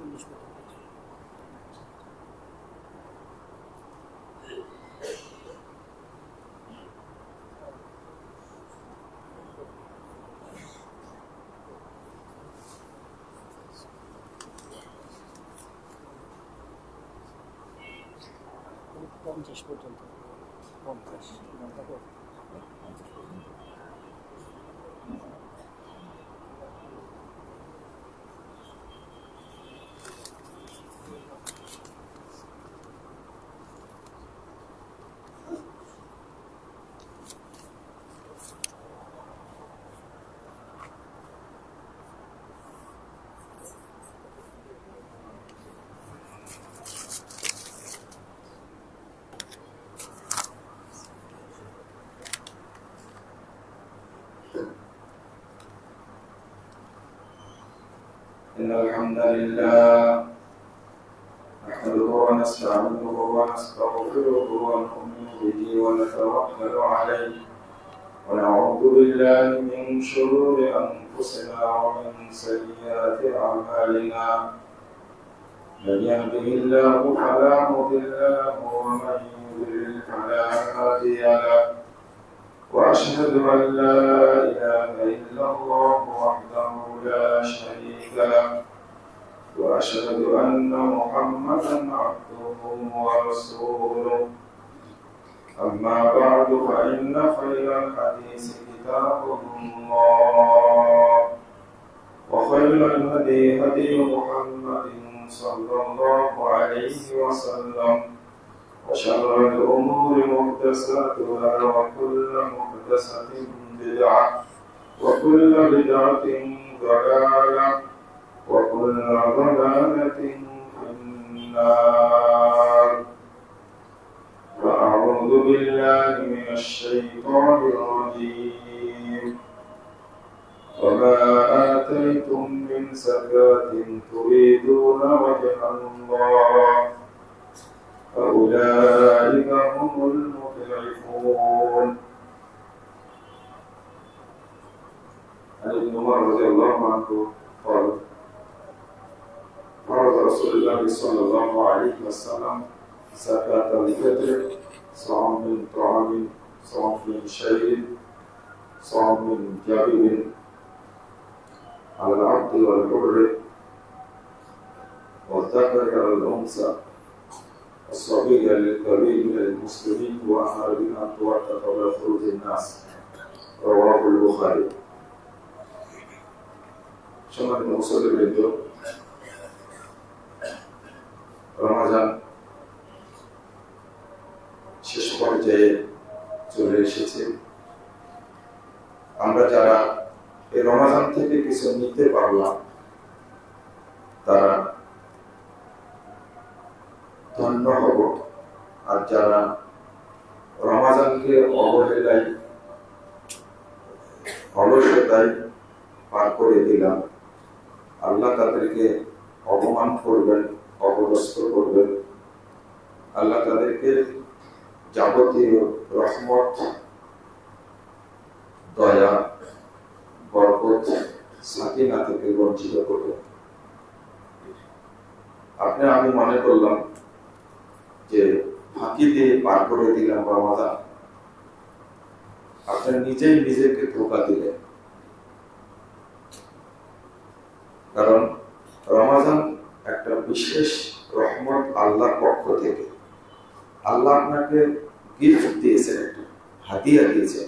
50 পর্যন্ত 50 إن الحمد لله نحمده ونستعينه ونستغفره ونؤمن به ونتوكل عليه ونعوذ بالله من شرور أنفسنا ومن سيئات أعمالنا من يهده الله فلا مضل له ومن يضلل فلا هادي له وأشهد أن لا إله إلا الله وحده لا شريك له وأشهد أن محمدا عبده ورسوله أما بعد فإن خير الحديث كتاب الله وخير الهدي هدي محمد صلى الله عليه وسلم وشر الأمور محدثاتها وكل محدثة بدعة وكل بدعة ضلالة وكل ضلالة في النار فأعوذ بالله من الشيطان الرجيم وما آتيتم من زكاة تريدون وجه الله فأولئك هم المضعفون. عن ابن عمر رضي الله عنه قال فرض رسول الله صلى الله عليه وسلم زكاة الفطر صاع من طعام صاع من شيء صاع من جبن على العبد والحر والذكر على الأنثى الصبي للكبير من المسلمين وأمر بها أن تؤتى قبل خروج الناس رواه البخاري. সম্মানিত মুসল্লিবৃন্দ, রমজান শেষ পর্যায়ে চলে এসেছে। আমরা যারা এই রমজান থেকে কিছু নিতে পারলাম তারা ধন্য হব, আর যারা রমজানকে অবহেলায় অলসতায় পার করে দিলাম, আল্লাহ তাদেরকে অপমান করবেন, অপদস্থ করবেন। আল্লাহ তাদেরকে যাবতীয় রহমত, দয়া, বরকত, সাকিনা থেকে বঞ্চিত করবেন। আমি মনে করলাম যে ফাঁকি দিয়ে পার করে দিলাম রমাদান। আপনি নিজেই নিজেকে ধোঁকা দিলেন, কারণ রমাদান একটা বিশেষ রহমত আল্লাহর পক্ষ থেকে। আল্লাহ আপনাকে গিফট দিয়েছেন, একটা হাদিয়া দিয়েছেন,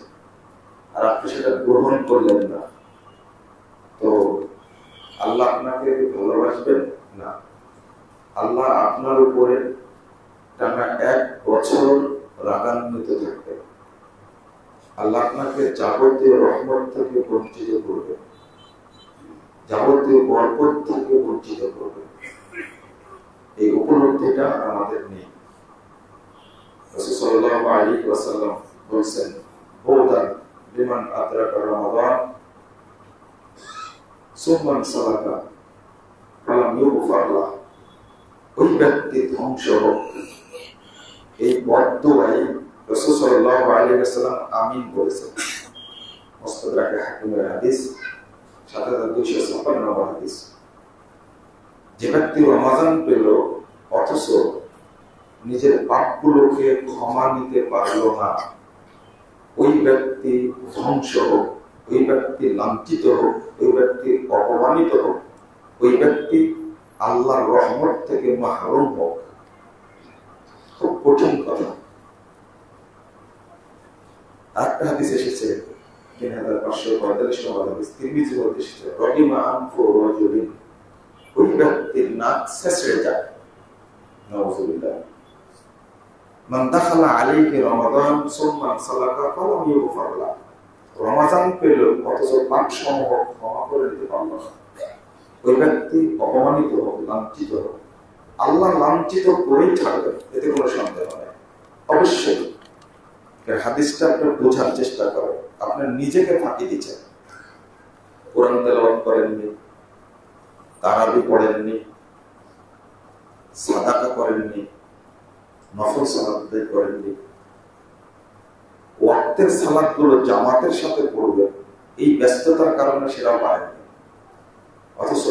আর আপনি সেটা গ্রহণ করলেন না, তো আল্লাহ আপনাকে ভালোবাসবেন না। আল্লাহ আপনার উপরে টানা 1 বছর রাগান্বিত থাকবেন। আল্লাহ আপনাকে যাবতীয় রহমত থেকে বঞ্চিত করবে, যাবতীয় বরকত থেকে বঞ্চিত করবে। এই উপলব্ধিটা আমাদের নেই। রাসূল সাল্লাল্লাহু আলাইহি ওয়াসাল্লাম বলেছেন, "বুদান লিমান আদরাকা রমাদান সুম্মা সালাকা ফালাম ইউগফার লাহ।" ওই ব্যক্তি ধ্বংস হোক। এই বদদুআয় রাসূল সাল্লাল্লাহু আলাইহি ওয়াসাল্লাম আমিন বলেছেন। মুস্তাদরাকে হাকিমের হাদিস ৭২৫৬ নম্বর হাদিস। যে ব্যক্তি রমাজান পেল অথচ নিজের পাপগুলোকে ক্ষমা নিতে পারল না, ওই ব্যক্তি ধ্বংস হোক, ওই ব্যক্তি লাঞ্ছিত হোক, ওই ব্যক্তি অপমানিত হোক, ওই ব্যক্তি আল্লাহর রহমত থেকে মাহরুম হোক। খুব কঠিন কথা। আরেকটা হাদিস এসেছে 3545 নম্বর হাদিস, তিরমিজি বলতে এসেছে, রহিমা আনফু রাজুলিন, ওই ব্যক্তির নাক ছেঁচড়ে যায়। নাউযুবিল্লাহ। মান দাখালা আলাইহি রমাদান সুম্মা সালাকা ফালাম ইউগফার লাহু, রমাদান পেল অথচ পাপ সমূহ ক্ষমা করে দিতে পারল না, ওই ব্যক্তি অপমানিত হোক, লাঞ্ছিত হোক। আল্লাহ লাঞ্ছিত করেই ছাড়বে, এতে কোনো সন্দেহ নেই। অবশ্যই হাদিসটা আপনি বোঝার চেষ্টা করেন। আপনার নিজেকে ফাঁকি দিচ্ছেন, কোরআন তেলাওয়াত করেননি, তারাবি পড়েননি, সাদাকা করেননি, নফল সালাত করেননি, ওয়াক্তের সালাতগুলো জামাতের সাথে পড়বেন, এই ব্যস্ততার কারণে সেটা পারেননি। অথচ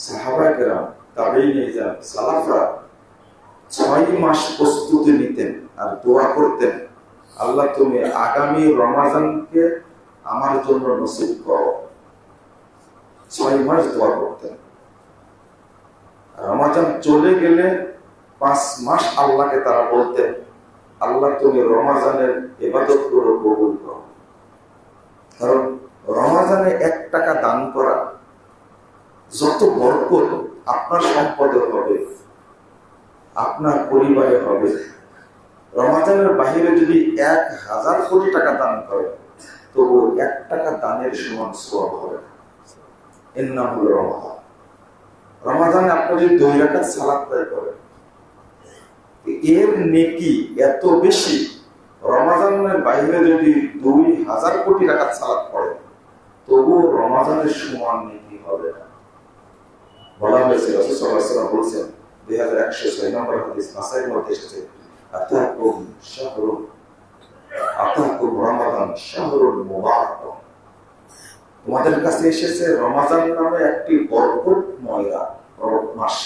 সাহাবায়ে কেরাম, তাবেঈনে যান, সালাফরা 6 মাস প্রস্তুতি নিতেন আর দোয়া করতেন, আল্লাহ তুমি আগামী রমাজানকে আমার জন্য নসিব করো। 6 মাস দোয়া করতেন। রমাজান চলে গেলে 5 মাস আল্লাহকে তারা বলতেন, আল্লাহ তুমি রমাজানের ইবাদত গুলো কবুল করো। কারণ রমাজানে 1 টাকা দান করা যত বরকত আপনার সম্পদে হবে, আপনার পরিবারে হবে। রমাজানের বাহিরে যদি 1000 কোটি টাকা দান করে, তবু 1 টাকা দানের সমান সওয়াব হবে। এর নাম হলো রমাদান। রমাজানে আপনি যদি 2 রাকাত সালাত আদায় করেন, এর নেকি এত বেশি। রমাজানের বাইরে যদি 2000 কোটি রাকাত সালাত পড়েন, তবু রমাজানের সমান নেকি হবে না। বলা হয়েছে, রাসূল সাল্লাল্লাহু আলাইহি ওয়াসাল্লাম বলেছেন, 2106 নম্বর হাদিস নাসাইর মধ্যে এসেছে, আতাকুম শাহরুন, আতাকুম রমাদান শাহরুল মুবারাক, তোমাদের কাছে এসেছে রমাজান নামে একটি বরকতময় মাস।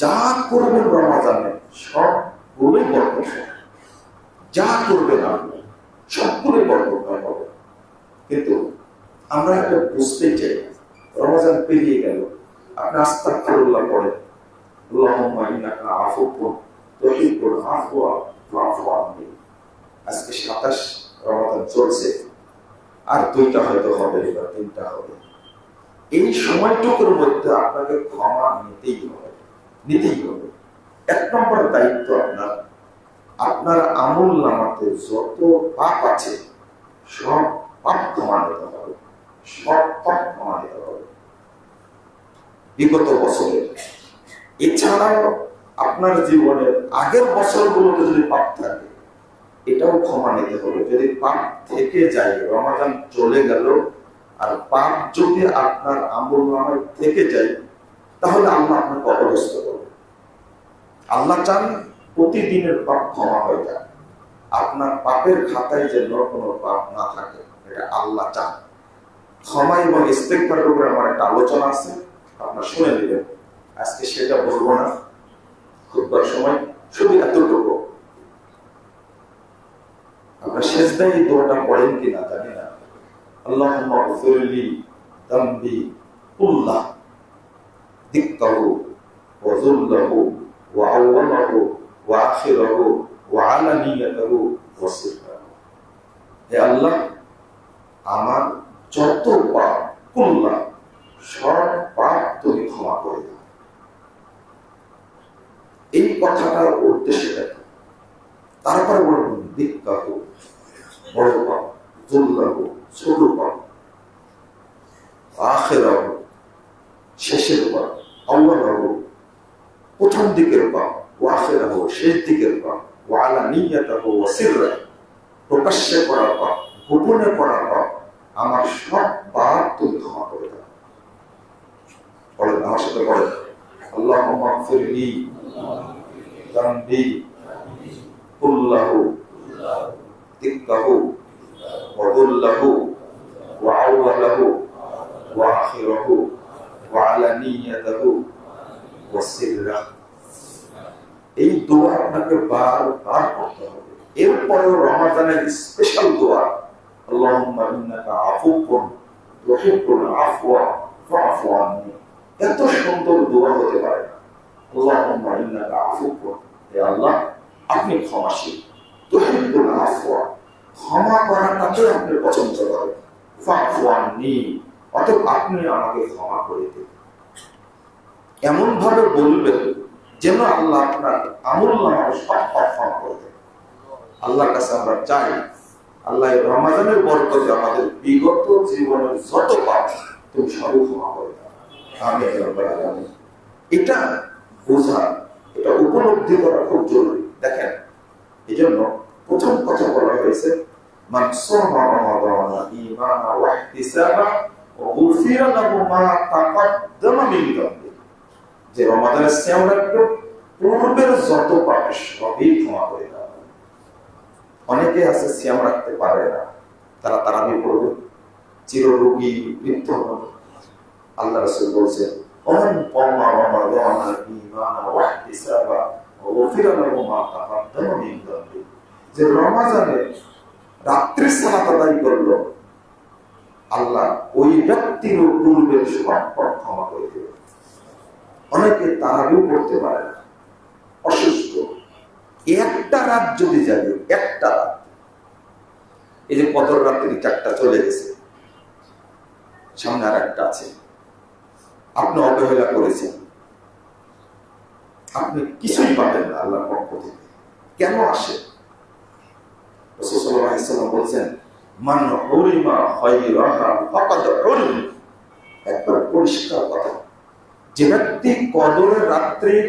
যা করবেন রমাজানে সবগুলোই বরকত, যা করবেন আপনি সবগুলোই বরকতময় হবে। কিন্তু আমরা এটা বুঝতেই চাই। রমাজান পেরিয়ে গেল, আপনি আস্তাগফিরুল্লাহ পড়েন, আল্লাহুম্মা ইন্নাকা আফুউন তুহিব্বুল আফওয়া ফা'ফু আননি। আজকে 27 রমাদান চলছে, আর 2টা হয়তো হবে, এবার 3টা হবে। এই সময়টুকুর মধ্যে আপনাকে ক্ষমা নিতেই হবে, নিতেই হবে। 1 নম্বর দায়িত্ব আপনার, আপনার আমল নামাতে যত পাপ আছে সব পাপ ক্ষমা নিতে হবে, সব পাপ ক্ষমা নিতে হবে বিগত বছরের। এছাড়াও আপনার জীবনের আগের বছরগুলোতে যদি পাপ থাকে, এটাও ক্ষমা নিতে হবে। যদি পাপ থেকে যায়, রমাদান চলে গেল আর পাপ যদি আপনার আমলনামায় থেকে যায়, তাহলে আল্লাহ আপনাকে অপদস্থ করবে। আল্লাহ চান প্রতিদিনের পাপ ক্ষমা হয়ে যায়, আপনার পাপের খাতায় যেন কোনো পাপ না থাকে, এটা আল্লাহ চান। ক্ষমা এবং ইস্তেগফারের উপরে আমার একটা আলোচনা আছে, আপনারা শুনে নেবেন। আজকে সেটা বলবো না, খুতবার সময় শুধু এতটুকু। আপনার সেজদায় এই দোয়াটা পড়েন কিনা জানি না। আল্লাহুম্মা গফিরলি যামবি কুল্লাহ দিক্কাহু ওয়া যুল্লাহু ওয়া আওয়ালাহু ওয়া আখিরাহু ওয়া আলানিয়াতাহু ওয়া সিররাহু। হে আল্লাহ, আমার যত পাপ, কুল্লাহ সব পাপ তুমি ক্ষমা করে দাও। এই কথাটার উদ্দেশ্য দেখো। তারপরে বলুন দিক্কাহু বড় পাপ, যুল্লাহু ছোট পাপ, আখিরাহু শেষের পাপ, আওয়ালাহু প্রথম দিকের পাপ, ওয়া আখিরাহু শেষ দিকের পাপ, ওয়া আলানিয়াতাহু ওয়া সিররাহু প্রকাশ্যে করা পাপ, গোপনে করা পাপ, আমার সব পাপ তুমি ক্ষমা করে দাও। পড়েন, আমার সাথে পড়েন, আল্লাহুম্মা গফিরলি যামবি কুল্লাহু দিক্কাহু ওয়া যুল্লাহু ওয়া আওয়ালাহু ওয়া আখিরাহু ওয়া আলানিয়াতাহু ওয়া সিররা। এই দোয়া আপনাকে বারবার করতে হবে। এরপরেও রমাদানের স্পেশাল দোয়া, আল্লাহুম্মা ইন্নাকা আফুউন তুহিব্বুল আফওয়া ফা'ফু আন্নী। এত সুন্দর দোয়া হতে পারে না। আল্লাহুম্মা ইন্নাকা আফুউন, হে আল্লাহ আপনি ক্ষমাশীল, তুহিব্বুল আফওয়া, ক্ষমা করাটাকে আপনি পছন্দ করেন, ফা'ফু আন্নী, অতএব আপনি আমাকে ক্ষমা করে দিন। এমন ভাবে বলবেন যেন আল্লাহ আপনার আমলনামায় সব ক্ষমা করে দেন। আল্লাহর কাছে আমরা চাই আল্লাহ রমাদানের বরকতে আমাদের বিগত জীবনের যত পাপ তুমি সবই ক্ষমা করে দাও। আমিন ইয়া রাব্বাল আলামিন। এটা বোঝা, এটা উপলব্ধি করা খুব জরুরি। দেখেন, এই জন্য প্রথম কথা বলা হয়েছে মান সামা রমাদানা ঈমানান ওয়া ইহতিসাবান গুফিরা লাহু মা তাকাদ্দামা মিন যামবি। যে রমাদানের সিয়াম রাখবে, পূর্বের যত পাপ সবই ক্ষমা করে দেওয়া। অনেকে আছে সিয়াম রাখতে পারে না, তারা তারাবি পড়বে, চিররোগী মৃত্যু হবে। আল্লাহ রাসূল বলেছেন ওমান ক্বামা রমাদানা ঈমানান ওয়া ইহতিসাবান গুফিরা লাহু মা তাকাদ্দামা মিন যামবি। যে রমাদানে রাত্রি সালাত আদায় করলো, আল্লাহ ওই ব্যক্তির পূর্বের সব পাপ ক্ষমা করে দেবে। অনেকে তারাবিও পড়তে পারে না, অসুস্থ, একটা রাত যদি যাবে, একটা রাত, এই যে কদর রাত্রি 4টা চলে গেছে, সামনে আর একটা আছে, আপনি অবহেলা করেছেন, আপনি কিছুই পাবেন না আল্লাহর পক্ষ থেকে। কেন আসে? রাসূল সাল্লাল্লাহু আলাইহি ওয়াসাল্লাম বলেছেন মান হুরিমা খায়রাহা ফাকাদ হুরিম। একবার পরিষ্কার কথা, যে ব্যক্তি কদরের রাত্রির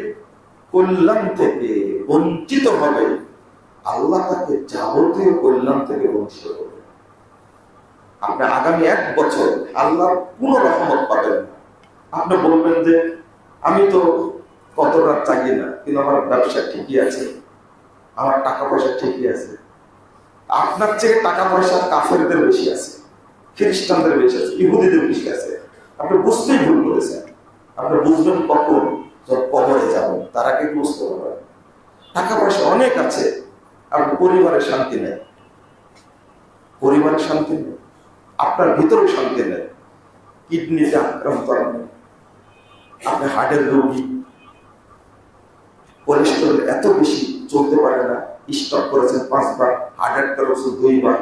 কল্যাণ থেকে বঞ্চিত হবে, আল্লাহ তাকে যাবতীয় কল্যাণ থেকে বঞ্চিত করবে। আপনি আগামী 1 বছর আল্লাহর কোন রহমত পাবেন না। আপনি বলবেন যে আমি তো কত রাত চাই না, কিন্তু আমার ব্যবসা ঠিকই আছে, আমার টাকা পয়সা ঠিকই আছে। আপনার চেয়ে টাকা পয়সা কাফেরদের বেশি আছে, খ্রিস্টানদের বেশি আছে, ইহুদিদের বেশি আছে। আপনি বুঝতেই ভুল করেছেন। আপনি বুঝবেন কখন? যখন কবরে যাবেন, তার আগে বুঝতে পারবেন। টাকা পয়সা অনেক আছে, আপনার পরিবারের শান্তি নেই, পরিবারের শান্তি নেই, আপনার ভিতরেও শান্তি নেই, কিডনিতে আক্রান্ত আপনি, আপনি হার্টের রোগী, কোলেস্টেরল এত বেশি চলতে পারে না, স্টক করেছেন 5 বার, হার্ট অ্যাটাক করেছেন 2 বার।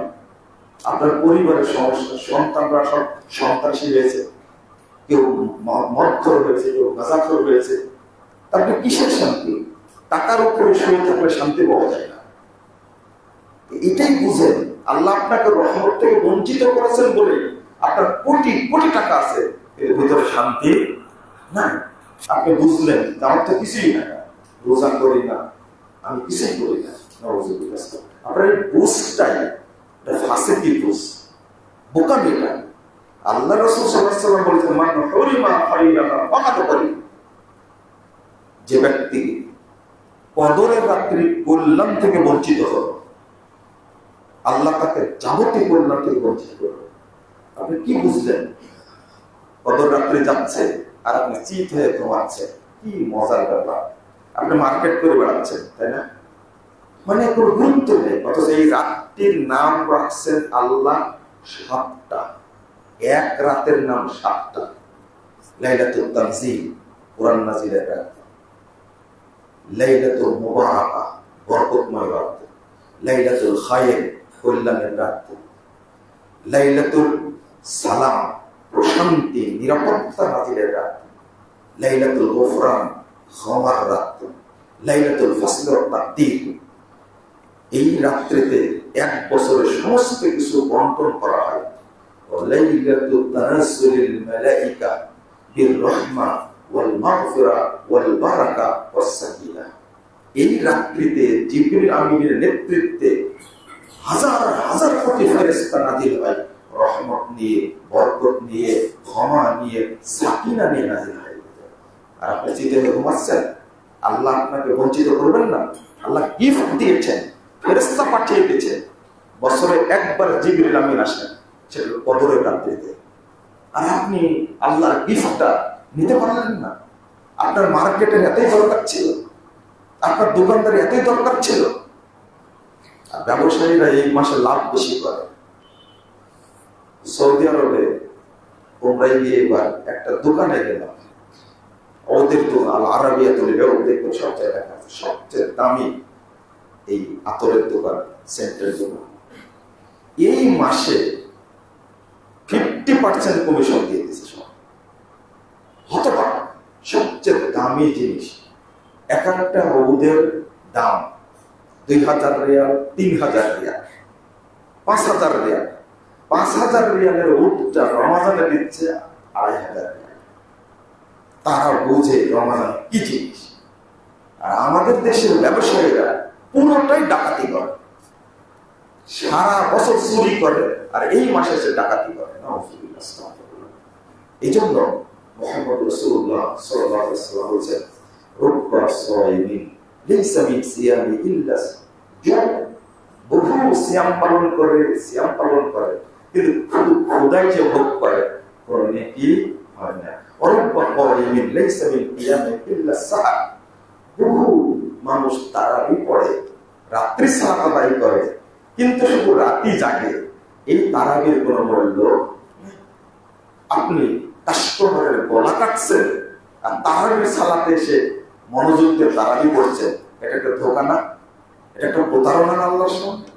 আপনার পরিবারের সমস্যা, সন্তানরা সব সন্ত্রাসী হয়েছে, কেউ মদখোর হয়েছে, কেউ গাঁজাখোর হয়েছে। তারপরে কিসের শান্তি? টাকার উপরে শুয়ে থাকলে শান্তি পাওয়া যায় না। এটাই বুঝেন, আল্লাহ আপনাকে রহমত থেকে বঞ্চিত করেছেন বলে আপনার কোটি কোটি টাকা আছে, এর ভিতরে শান্তি নাই। আপনি বুঝলেন আমার তো কিছুই না, রোজা করি না, আমি কিছুই করি না, আপনার এই বুঝটাই ফাঁসেকি বুঝ, বোকামি না। আল্লাহ রাসূল সাল্লাল্লাহু আলাইহি ওয়াসাল্লাম বলেছেন মান হুরিমা খায়রাহা ফাকাদ হুরিম। যে ব্যক্তি কদরের রাত্রি কল্যাণ থেকে বঞ্চিত হবে, আল্লাহ তাকে যাবতীয় কল্যাণ থেকে বঞ্চিত করবে। আপনি কি বুঝলেন? কদর রাত্রি যাচ্ছে আর আপনি চিত হয়ে ঘুমাচ্ছেন, কি মজার ব্যাপার। আপনি মার্কেট করে বেড়াচ্ছেন, তাই না? মানে কোনো গুরুত্ব নেই, অথচ এই রাত্রির নাম রাখছেন আল্লাহ 7টা। এক রাতের নাম 7টা। লাইলাতুল তানজিল, কুরআন নাজিলের রাত। লাইলাতুল মুবারাকা, বরকতময় রাত। লাইলাতুল খায়র, কল্যাণের রাত। লাইলাতুল সালাম, প্রশান্তি, নিরাপত্তা নাজিলের রাত। লাইলাতুল গুফরান, ক্ষমার রাত। লাইলাতুল ফাসল ওয়াত তাকদীর। এই রাত্রিতে 1 বছরের সমস্ত কিছু বন্টন করা হয়। লাইলাতুল তানাজ্জুলিল মালায়েকা বির রাহমা ওয়াল মাগফিরা ওয়াল বারাকা ওয়াস সাকিনা। এই রাত্রিতে জিবরিল আমিনের নেতৃত্বে হাজার হাজার কোটি ফেরেশতা নাযিল হয়, রহমত নিয়ে, বরকত নিয়ে, ক্ষমা নিয়ে, সাকিনা নিয়ে নাযিল হয়। আর আপনি চিন্তা করে ঘুমাচ্ছেন, আল্লাহ আপনাকে বঞ্চিত করবেন না। আল্লাহ গিফট দিয়েছেন, ফেরেশতা পাঠিয়ে দিয়েছেন। বছরে 1 বার জিবরিল আমিন আসেন, সেটা কদরের রাত্রিতে। আর আপনি আল্লাহর গিফটটা নিতে পারলেন না। আপনার মার্কেটের এতই দরকার ছিল, আপনার দোকানদার এতই দরকার ছিল। আর ব্যবসায়ীরা এই মাসে লাভ বেশি করে। সৌদি আরবে ওমরায় গিয়ে এবার একটা দোকানে গেলাম, ওদের দোকান আল আরাবিয়া তুলে দেখবেন সব জায়গায় সবচেয়ে দামি এই আতরের দোকান, সেন্টের দোকান। এই মাসে 50% কমিশন দিয়ে দিয়েছে সব। হতবাক, সবচেয়ে দামি জিনিস এক একটা ওদের দাম 2000 রিয়াল, 3000 রিয়াল, 5000 রিয়াল। 5000 রিয়ালের উটটা রমাজানে দিচ্ছে 2500 রিয়াল। তারা বোঝে রমাজান কি জিনিস। আর আমাদের দেশের ব্যবসায়ীরা পুরোটাই ডাকাতি করে, সারা বছর চুরি করে, আর এই মাসে সে ডাকাতি করে। এই জন্য মুহাম্মদ রাসূলুল্লাহ সাল্লাল্লাহু আলাইহি ওয়াসাল্লাম বলেছেন, রুব্বা সাইমিন লাইসা মিন সিয়ামি ইল্লা জুম। বহু সিয়াম পালন করে কিন্তু শুধু খোদাই যে ভোগ করে কোনো নেকি হয় না। রুব্বা সাইমিন লাইসা মিন কিয়ামি ইল্লা সাহার। বহু মানুষ তারাবি পড়ে, রাত্রি সালাত আদায় করে, কিন্তু শুধু রাতি জাগে। এই তারাবির কোনো মূল্য নেই। আপনি কাস্টমারের গলা কাটছেন আর তারাবির সালাতে এসে মনোযোগ দিয়ে তারাবি পড়ছেন, এটা একটা ধোঁকা না? এটা একটা প্রতারণা না আল্লাহর সঙ্গে?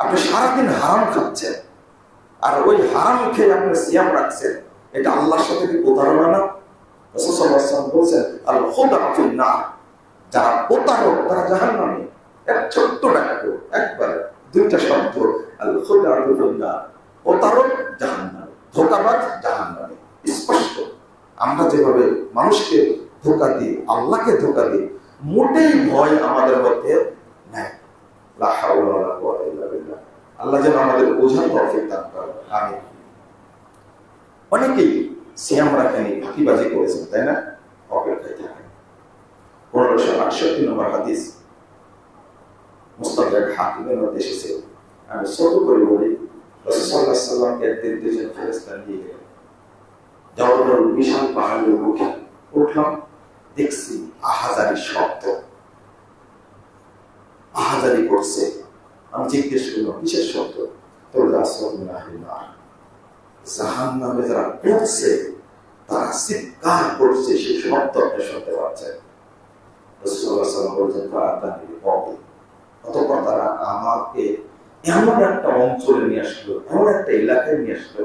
আপনি সারাদিন হারাম খাচ্ছেন আর ওই হারাম খেয়ে আপনি সিয়াম রাখছেন, এটা আল্লাহর সাথে কি প্রতারণা না? রাসূল সাল্লাল্লাহু আলাইহি ওয়াসাল্লাম বলেছেন, আল খুদা ফিন নার। যারা প্রতারক তারা জাহান্নামে। এক ছোট্ট বাক্য, একবার দুইটা শব্দ, আল খুদা ফিন নার, প্রতারক জাহান্নামে, ধোঁকাবাজ জাহান্নামে। স্পষ্ট। আমরা যেভাবে মানুষকে ধোঁকা দিই, আল্লাহকে ধোঁকা দিই, মোটেই ভয় আমাদের মধ্যে নাই। লা হাওলা ওয়ালা কুওয়াতা ইল্লা বিল্লাহ। আল্লাহ যেন আমাদের বোঝার তৌফিক দান করেন। আমিন। অনেকেই সিয়াম রাখেনি, ফাঁকিবাজি করেছেন, তাই না? অপেক্ষায় থাকেন। 1568 নম্বর হাদিস মুস্তাদরাক হাকিমের মধ্যে এসেছে। আমি ছোট করে বলি, রাসূল সাল্লাল্লাহু আলাইহি ওয়াসাল্লামকে একদিন দুজন ফেরেশতা নিয়ে গেলেন জবরদল বিশাল পাহাড়ের মুখে। উঠলাম, দেখছি আহাজারি শব্দ, আহাজারি করছে। আমি জিজ্ঞেস করলাম কিসের শব্দ? তো জাহান্নামে যারা পড়ছে তারা চিৎকার করছে, সে শব্দ আপনি শুনতে পাচ্ছেন। রাসূলুল্লাহ সাল্লাল্লাহু আলাইহি ওয়াসাল্লাম অতঃপর তারা আমাকে এমন একটা অঞ্চলে নিয়ে আসলো, এমন একটা এলাকায় নিয়ে আসলো,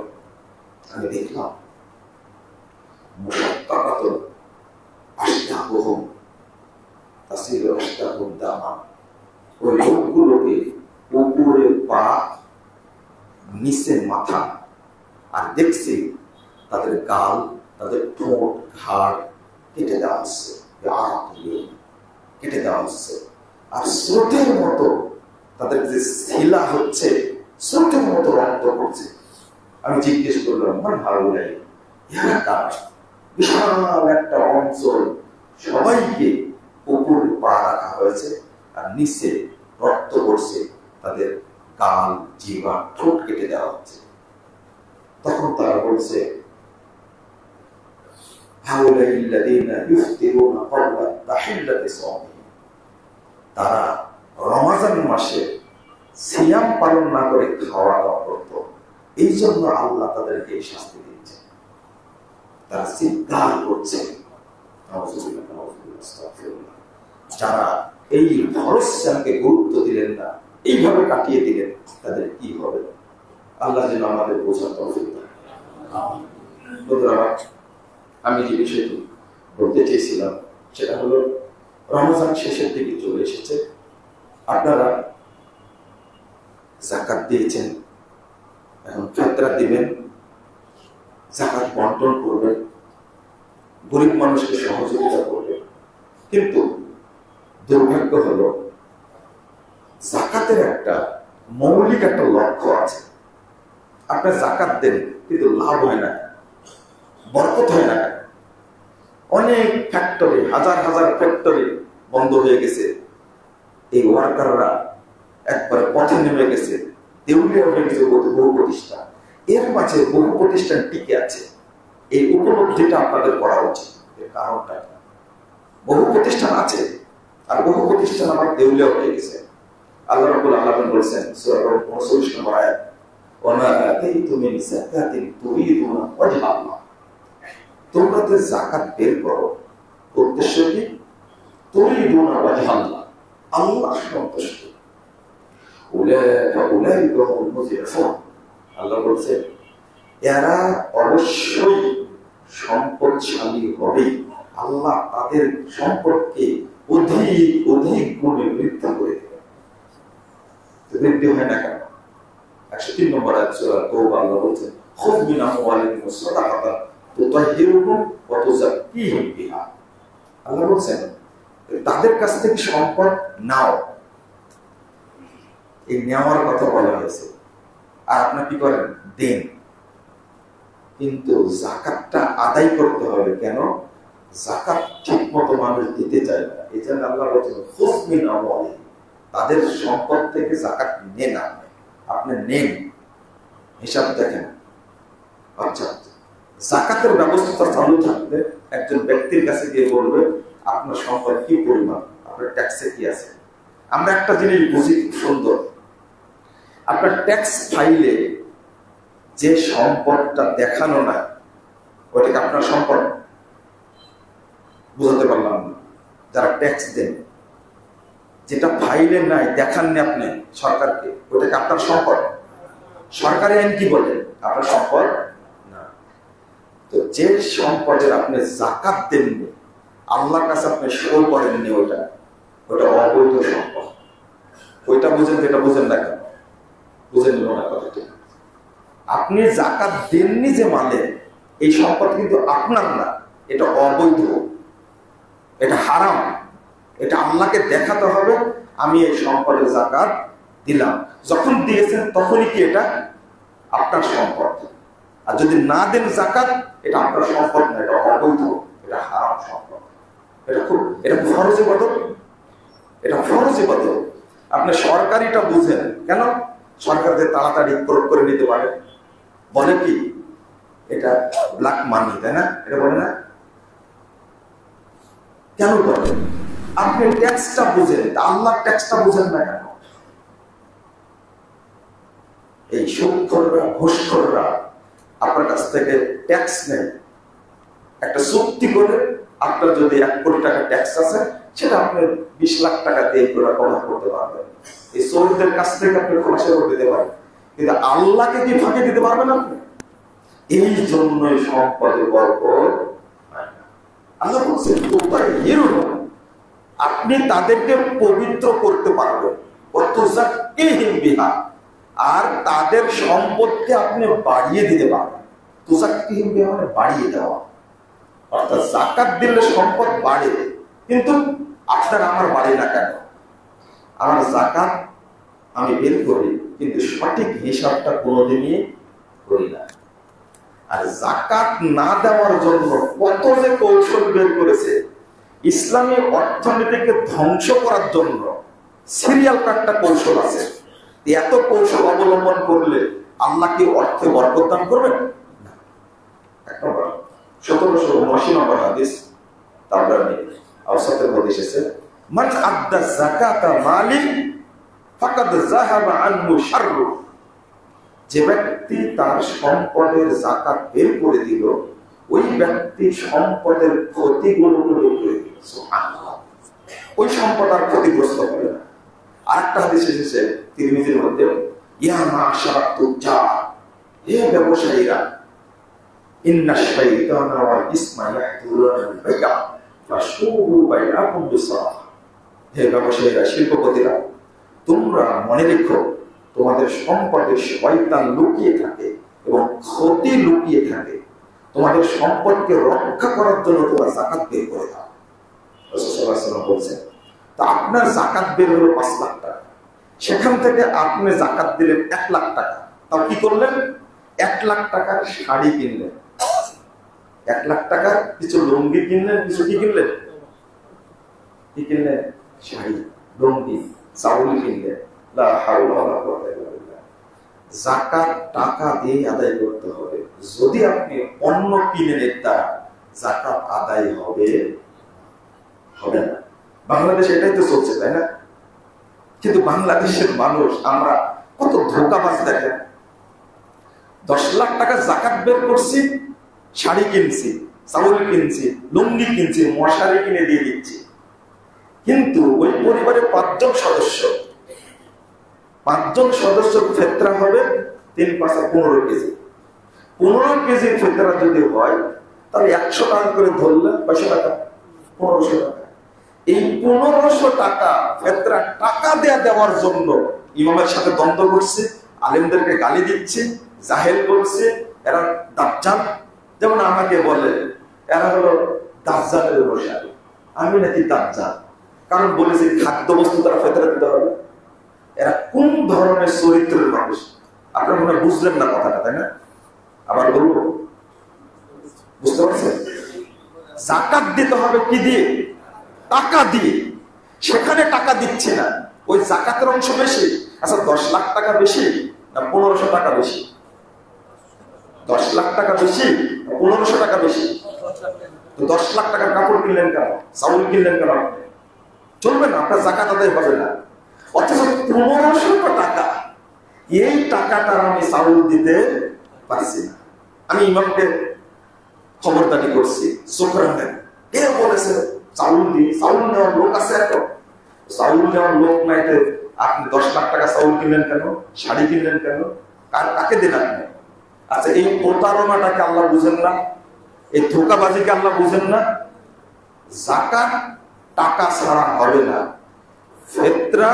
আমি দেখলাম মুশাক্কাকাতুন আশতাকুহুম তাসিলু আশতাকুম দামা। ওই লোকগুলোকে উপরে পা, নিচে মাথা, আর দেখছি তাদের গাল, তাদের ঠোঁট, ঘাড় কেটে দেওয়া হচ্ছে, কেটে দেওয়া হচ্ছে। আর স্রোতের মতো তাদের যে শিলা হচ্ছে, স্রোতের মতো রক্ত পড়ছে। আমি জিজ্ঞেস করলাম, মান হাউলাই, এরা কারা? বিশাল একটা অঞ্চল, সবাইকে উপরে পা রাখা হয়েছে আর নিচে রক্ত পড়ছে, তাদের গাল, জিহ্বা, ঠোঁট কেটে দেওয়া হচ্ছে। তখন তারা বলছে, তারা রমাজান মাসে সিয়াম পালন না করে খাওয়া দাওয়া করত, এই জন্য আল্লাহ তাদেরকে এই শাস্তি দিচ্ছে। তারা চিৎকার করছে। যারা এই ফরজ সিয়ামকে গুরুত্ব দিলেন না, এইভাবে কাটিয়ে দিলেন, তাদের কি হবে? আল্লাহ যেন আমাদের বোঝার তৌফিক দেন। আমি যে বিষয়টি বলতে চেয়েছিলাম সেটা হলো, রমজান শেষের দিকে চলে এসেছে। আপনারা যাকাত দিয়েছেন, এখন ফিতরা দিবেন, যাকাত বন্টন করবেন, গরিব মানুষকে সহযোগিতা করবেন। কিন্তু দুর্ভাগ্য হলো, যাকাতের একটা মৌলিক একটা লক্ষ্য আছে। আপনার যাকাত দেন কিন্তু লাভ হয় না, বরকত হয় না। অনেক ফ্যাক্টরি, হাজার হাজার ফ্যাক্টরি বন্ধ হয়ে গেছে। এই ওয়ার্কাররা একবার পথে নেমে গেছে, দেউলিয়া হয়ে গেছে বহু প্রতিষ্ঠান। এর মাঝে বহু প্রতিষ্ঠান টিকে আছে। এই উপলব্ধিটা আপনাদের করা উচিত। এর কারণটা বহু প্রতিষ্ঠান আছে, আর বহু প্রতিষ্ঠান আমার দেউলিয়া হয়ে গেছে। আল্লাহ রাব্বুল আলামিন বলেছেন সূরা 29 নম্বর আয়াত, ওয়া মা আতাইতু মিন যাকাতিন তুরিদুনা ওয়াজহা আল্লাহ। তোমরা যে যাকাত বের করো, উদ্দেশ্য কি? তুরিদুনা ওয়াজহা আল্লাহ, আল্লাহ সন্তুষ্টি। উলাইকা হুমুল মুফলিহুন। আল্লাহ বলেছেন এরা অবশ্যই সম্পদশালী হবে। আল্লাহ তাদের সম্পদকে অধিক অধিক গুণে বৃদ্ধি করে দেবে। বৃদ্ধি হয় না কেন? 103 নম্বর আয়াত সূরা তাওবা আল্লাহ বলেছেন খুয মিন আমওয়ালিহিম সাদাকাতান তুতাহহিরুহুম ওয়া তুযাক্কিহিম বিহা। আল্লাহ বলেছেন তাদের কাছ থেকে সম্পদ নাও। এই নেওয়ার কথা বলা হয়েছে, আর আপনি কি করেন? দেন। কিন্তু যাকাতটা আদায় করতে হবে। কেন? যাকাত ঠিক মতো মানুষ দিতে চায় না। এই জন্য আল্লাহ বলেছেন খুয মিন আমওয়ালিহিম, তাদের সম্পদ থেকে যাকাত নেন। আপনি নেন, হিসাব দেখেন। আচ্ছা, যাকাতের ব্যবস্থা চালু থাকলে একজন ব্যক্তির কাছে গিয়ে বলবে আপনার সম্পদ কি পরিমাণ, আপনার ট্যাক্সে কি আছে। আমরা একটা জিনিস বুঝি খুব সুন্দর, আপনার ট্যাক্স ফাইলে যে সম্পদটা দেখানো না ওটাকে আপনার সম্পদ বুঝাতে পারলাম না। যারা ট্যাক্স দেন, যেটা ফাইলে নাই, দেখাননি আপনি সরকারকে, ওটাকে আপনার সম্পদ। সরকারি আইন কি বলে? আপনার সম্পদ না। তো যে সম্পদের আপনি যাকাত দেননি, আল্লাহর কাছে আপনি শো করেননি, ওটা অবৈধ সম্পদ। ওইটা বুঝেন, যেটা বুঝেন না কেন? বুঝে নিল না কথাটি। আপনি যাকাত দেননি যে মালে, এই সম্পদ কিন্তু আপনার না, এটা অবৈধ, এটা হারাম। এটা আল্লাহকে দেখাতে হবে আমি এই সম্পদের যাকাত দিলাম। যখন দিয়েছেন তখনই কি এটা আপনার সম্পদ। আর যদি না দেন যাকাত, এটা আপনার সম্পদ না, এটা অবৈধ, এটা হারাম সম্পদ। এটা ফরজে বদল, এটা ফরজে বদল। আপনি সরকারিটা বুঝেন কেন? সরকার যে তাড়াতাড়ি প্রয়োগ করে নিতে পারে, বলে কি এটা ব্ল্যাক মানি, তাই না? এটা বলে না কেন বলে? আপনি ট্যাক্সটা বুঝেন, আল্লাহ ট্যাক্সটা বুঝেন না কেন? এই সুদখোররা, ঘুষখোররা আপনার কাছ থেকে ট্যাক্স নেয়। একটা চুক্তি করে আপনার যদি 1 কোটি টাকা ট্যাক্স আছে, সেটা আপনি 20 লাখ টাকা দিয়ে পুরো কভার করতে পারবেন। এই চোরদের কাছ থেকে আপনি খোলাসা করে দিতে পারেন, কিন্তু আল্লাহকে কি ফাঁকি দিতে পারবেন আপনি? এই জন্যই সম্পদের বরকত। আল্লাহ বলছেন আপনি তাদেরকে পবিত্র করতে পারবেন, আর তাদের সম্পদকে আপনি বাড়িয়ে দিতে পারবেন। তুযাক্কিহিম বিহা মানে বাড়িয়ে দেওয়া। অর্থাৎ যাকাত দিলে সম্পদ বাড়ে, কিন্তু আপনার আমার বাড়ে না কেন? আমার যাকাত আমি বের করি, কিন্তু সঠিক হিসাবটা কোনোদিনই করি না। আর যাকাত না দেওয়ার জন্য কত যে কৌশল বের করেছে। ইসলামী অর্থনীতিকে ধ্বংস করার জন্য সিরিয়াল কাটটা কৌশল আছে। এত কৌশল অবলম্বন করলে আল্লাহ কি অর্থে বরকত দান করবেন? 1779 নম্বর হাদিস তাবরানী আওসাতের মধ্যে এসেছে, মান আদ্দা যাকাতা মালি ফাকাদ যাহাবা আনহু শাররু। যে ব্যক্তি তার সম্পদের যাকাত বের করে দিল, ওই ব্যক্তি সম্পদের ক্ষতিগুলো বের করে দিল। সুবহানাল্লাহ। ওই সম্পদ আর ক্ষতিগ্রস্ত হবে না। আরেকটা হাদিস এসেছে তিরমিজির মধ্যে, ইয়া মাশারাত তুজার, হে ব্যবসায়ীরা, ইন্নাশ শাইতানা ওয়াল ইসমা ইয়াহদুরাল বাই'a ফাশুরু বাই'আকুম বিসসালাহ। হে ব্যবসায়ীরা, শিল্পপতিরা, তোমরা মনে রেখো তোমাদের সম্পদে শয়তান লুকিয়ে থাকে এবং ক্ষতি লুকিয়ে থাকে। তোমাদের সম্পদকে রক্ষা করার জন্য তোমরা যাকাত বের করে দাও। রাসূল সাল্লাল্লাহু আলাইহি ওয়াসাল্লাম বলেছেন, তা আপনার যাকাত বের হলো 5 লাখ টাকা, সেখান থেকে আপনি যাকাত দিলেন 1 লাখ টাকা। তাও কি করলেন? 1 লাখ টাকার শাড়ি কিনলেন, 1 লাখ টাকার কিছু লুঙ্গি কিনলেন, কিছু কি কিনলেন? কি কিনলেন? শাড়ি, লুঙ্গি, চাউল কিনলেন। লা হাওলা ওয়ালা কুওয়াতা ইল্লা বিল্লাহ। যাকাত টাকা দিয়ে আদায় করতে হবে। যদি আপনি অন্য কিনেন, এর দ্বারা যাকাত আদায় হবে হবে না। বাংলাদেশে এটাই তো চলছে, তাই না? কিন্তু বাংলাদেশের মানুষ আমরা কত ধোঁকাবাজ দেখেন। 10 লাখ টাকা জাকাত বের করছি, শাড়ি কিনছি, চাউল কিনছি, লুঙ্গি কিনছি, মশারি কিনে দিয়ে দিচ্ছি। কিন্তু ওই পরিবারে 5 জন সদস্য, 5 জন সদস্যের ফেতরা হবে 3 × 5 = 15 কেজি। 15 কেজির ফেতরা যদি হয় তাহলে 100 টাকা করে ধরলে কয়শো টাকা? 1500 টাকা। এই 1500 টাকা ফেতরা টাকা দেওয়ার জন্য ইমামের সাথে দ্বন্দ্ব করছে, আলেমদেরকে গালি দিচ্ছে, জাহেল বলছে, এরা দাজ্জাল। যেমন আমাকে বলে এরা হলো দাজ্জালের অনুসারী, আমি নাকি দাজ্জাল, কারণ বলেছি খাদ্য বস্তু তারা ফেতরা দিতে হবে। এরা কোন ধরনের চরিত্রের মানুষ আপনারা মনে বুঝলেন না কথাটা, তাই না? আবার বলবো, বুঝতে পারছেন? যাকাত দিতে হবে কি দিয়ে? টাকা দিয়ে। সেখানে টাকা দিচ্ছে না, ওই যাকাতের অংশ বেশি। আচ্ছা 10 লাখ টাকা বেশি না 1500 টাকা বেশি? 10 লাখ টাকা বেশি, 1500 টাকা বেশি। তো 10 লাখ টাকার কাপড় কিনলেন কেন, চাউল কিনলেন কেন? চলবে না, আপনার যাকাত আদায় হবে না। অথচ 1500 টাকা, এই টাকাটা আমি চাউল দিতে পারছি না। আমি ইমামকে খবরদারি করছি, শুকরান দেন। কে বলেছে চাউল দিই? চাউল নেওয়ার লোক আছে এত? চাউল নেওয়ার লোক নাই, আপনি 10 লাখ টাকা চাউল কিনলেন কেন, শাড়ি কিনলেন কেন, কাকে দিন আপনি? আচ্ছা এই প্রতারণাটাকে আল্লাহ বুঝেন না? এই ধোঁকাবাজিকে আল্লাহ বুঝেন না? যাকাত টাকা ছাড়া হবে না, ফিতরা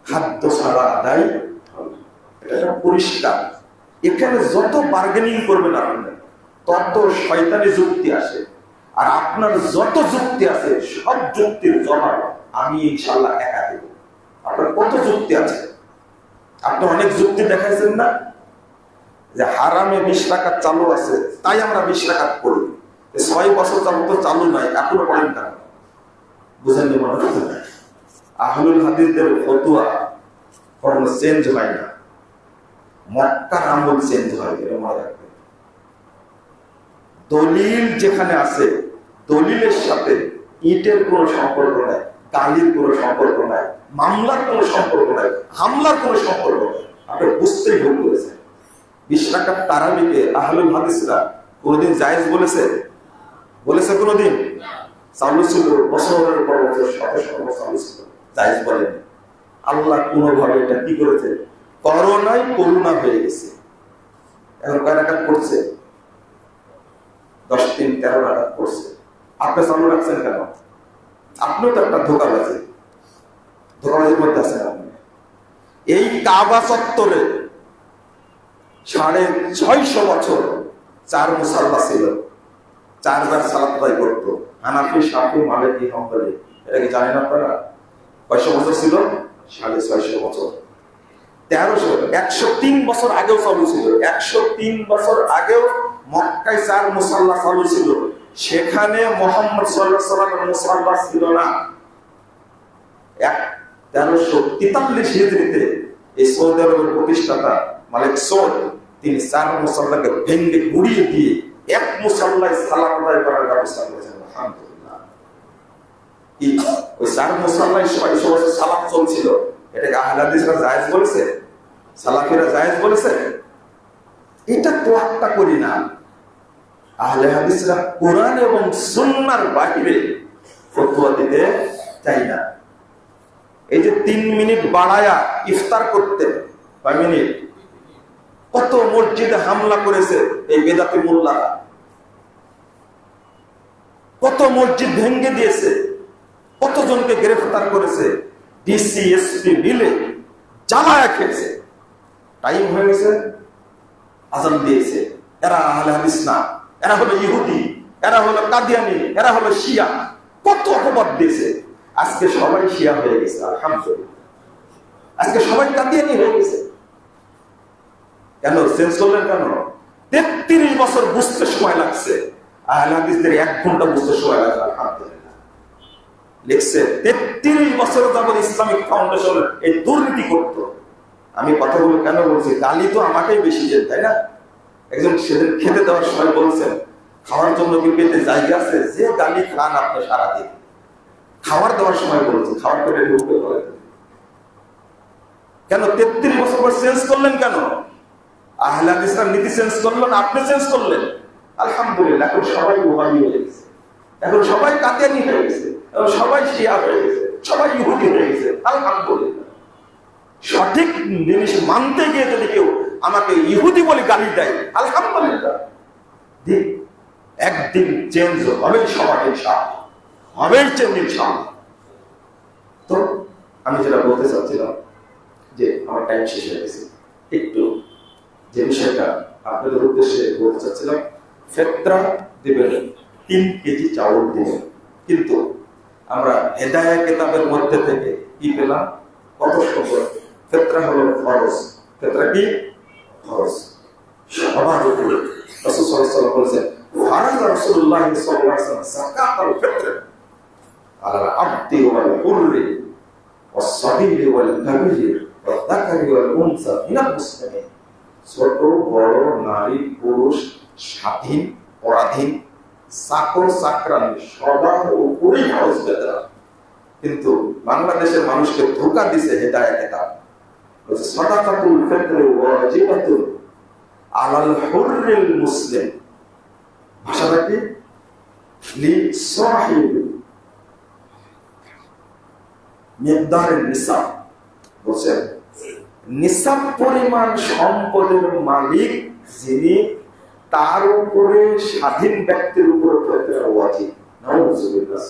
খাদ্য ছাড়া আদায় হবে। এটা পরিষ্কার। এখানে যত বার্গেনিং করবেন আপনি তত শয়তানি যুক্তি আসে, আর আপনার যত যুক্তি আছে সব যুক্তির জবাব আমি ইনশাআল্লাহ একা দেব। আপনার কত যুক্তি আছে? আপনি অনেক যুক্তি দেখাইছেন না যে হারামে 20 টাকা চালু আছে তাই আমরা 20 টাকা করি, 6 বছর চালু তো চালু নাই, এখনো করেন কেন? বুঝেননি মনে হচ্ছে? আহলুল হাদিসদের ফতোয়া কখনো চেঞ্জ হয় না, মক্কার আমল চেঞ্জ হয়। মনে রাখবেন, দলিল যেখানে আছে দলিলের সাথে ইটের কোনো সম্পর্ক নাই, গালির কোনো সম্পর্ক নাই, মামলার কোনো সম্পর্ক নাই, হামলার কোনো সম্পর্ক নাই। আপনি বুঝতেই ভুল করেছেন। 20 টাকার তারাবিকে আহলুল হাদিসরা কোনদিন জায়েজ বলেছে? বলেছে কোনদিন? চালু ছিল বছরের পর বছর, শত শত বছর চালু ছিল, জায়েজ বলেন। আল্লাহ কোনোভাবে এটা কি করেছে? করোনায় করুণা হয়ে গেছে। এখন কয় রাকাত পড়ছে? 10 দিন 13 রাকাত পড়ছে। আপনি চালু রাখছেন কেন? আপনিও তো একটা ধোঁকাবাজির মধ্যে আছেন আপনি। এই কাবা চত্বরে 650 বছর 4 মুসাল্লা ছিল, 4 বার সালাত আদায় করতো, হানাফি, শাফি, মালিকি, হাম্বলি। এটা কি জানেন আপনারা? কয়শো বছর ছিল? 650 বছর। 103 বছর আগেও চালু ছিল। 103 বছর আগেও মক্কায় 4 মুসাল্লা চালু ছিল। সেখানে মুহাম্মদ সাল্লাল্লাহু আলাইহি ওয়াসাল্লামের মুসাল্লা ছিল না। 1343 হিজরিতে এই সৌদি আরবের প্রতিষ্ঠাতা মালিক সৌদ তিনি 4 মুসাল্লাকে ভেঙে গুড়িয়ে দিয়ে 1 মুসাল্লায় সালাত আদায় করার ব্যবস্থা করেছেন। আলহামদুলিল্লাহ। ওই 4 মুসাল্লায় 600 বছর সালাত চলছিল। এটাকে আহলে হাদিসরা জায়েজ বলেছে? সালাফিরা জায়েজ বলেছে? এটা তোয়াক্কা করি না। আহলে হাদিসরা কোরআন এবং সুন্নাহর বাইরে ফতোয়া দিতে চাই না। এই যে 3 মিনিট বাড়ায়া ইফতার করতে, 5 মিনিট, কত মসজিদে হামলা করেছে এই বেদাতি মোল্লারা, কত মসজিদ ভেঙে দিয়েছে, কতজনকে গ্রেফতার করেছে, ডিসি এসপি মিলে জ্বালায়া খেয়েছে। টাইম হয়ে গেছে, আজান দিয়েছে। এরা আহলে হাদিস না, এরা হলো ইহুদি, এরা হলো কাদিয়ানি, এরা হলো শিয়া। কত অপবাদ দিয়েছে। আজকে সবাই শিয়া হয়ে গেছে, আলহামদুলিল্লাহ। আজকে সবাই কাদিয়ানি হয়ে গেছে। কেন চেঞ্জ করলেন কেন? 33 বছর বুঝতে সময় লাগছে, আহলে হাদিসদের 1 ঘন্টা বুঝতে সময় লাগছে। আলহামদুলিল্লাহ। লিখছে 33 বছর যাবত ইসলামিক ফাউন্ডেশন এই দুর্নীতি করত। আমি কথাগুলো কেন বলছি? গালি তো আমাকেই বেশি দেন, তাই না? একজন সেদিন খেতে দেওয়ার সময় বলছেন, খাওয়ার জন্য কি পেটে জায়গা আছে? যে গালি খান আপনি সারাদিন। খাবার দেওয়ার সময় বলেছে খাবার পেটে ঢুকবে বলে কেন 33 বছর পর চেঞ্জ করলেন কেন? আহলে হাদিসরা নীতি চেঞ্জ করলেন, আপনি চেঞ্জ করলেন। আলহামদুলিল্লাহ, এখন সবাই ওহাবি হয়ে গেছে, এখন সবাই কাদিয়ানী হয়ে গেছে, এখন সবাই শিয়া হয়ে গেছে, সবাই ইহুদি হয়ে গেছে। আলহামদুলিল্লাহ, সঠিক জিনিস মানতে গিয়ে যদি কেউ আমাকে ইহুদি বলে গালি দেয়, আলহামদুলিল্লাহ, একদিন চেঞ্জ হবে, সবার ইনশাআল্লাহ হবে চেঞ্জ ইনশাআল্লাহ। তো আমি যেটা বলতে চাচ্ছিলাম যে আমার টাইম শেষ হয়ে গেছে, একটু যে বিষয়টা আপনাদের উদ্দেশ্যে বলতে চাচ্ছিলাম, ফিতরা দিবেন 3 কেজি চাউল দিবেন, কিন্তু আমরা হেদায়েত কিতাবের মধ্যে থেকে কি পেলাম? কত সুন্দর, ফিতরা হলো ফরজ। ফিতরা কি? ফরজ, সবার উপরে। রাসূল সাল্লাল্লাহু আলাইহি ওয়াসাল্লাম বলেছেন, ফারাযা রাসূলুল্লাহ সাল্লাল্লাহু আলাইহি ওয়াসাল্লাম যাকাতুল ফিতর আলা আবদি ওয়াল হুররি ওয়াস সাবিরি ওয়াল কাবীর ওয়াল যাকারি ওয়াল উনসা মিনাল মুসলিমিন। ছোট বড়, নারী পুরুষ, স্বাধীন পরাধীন, চাকর চাকরানি, সবার উপরেই ফরজ ফিতরা। কিন্তু বাংলাদেশের মানুষকে ধোঁকা দিছে হেদায়েত কিতাব, বলছে সাদাকাতুল ফিতর ওয়াজিবাতুন আলাল হুররিল মুসলিম। ভাষাটা কি? লি সাহিব মিকদারের নিসাব। বলছেন নিসাব পরিমাণ সম্পদের মালিক যিনি, তার উপরে স্বাধীন ব্যক্তির উপর ফিতরা ওয়াজিব। নাউযুবিল্লাহ।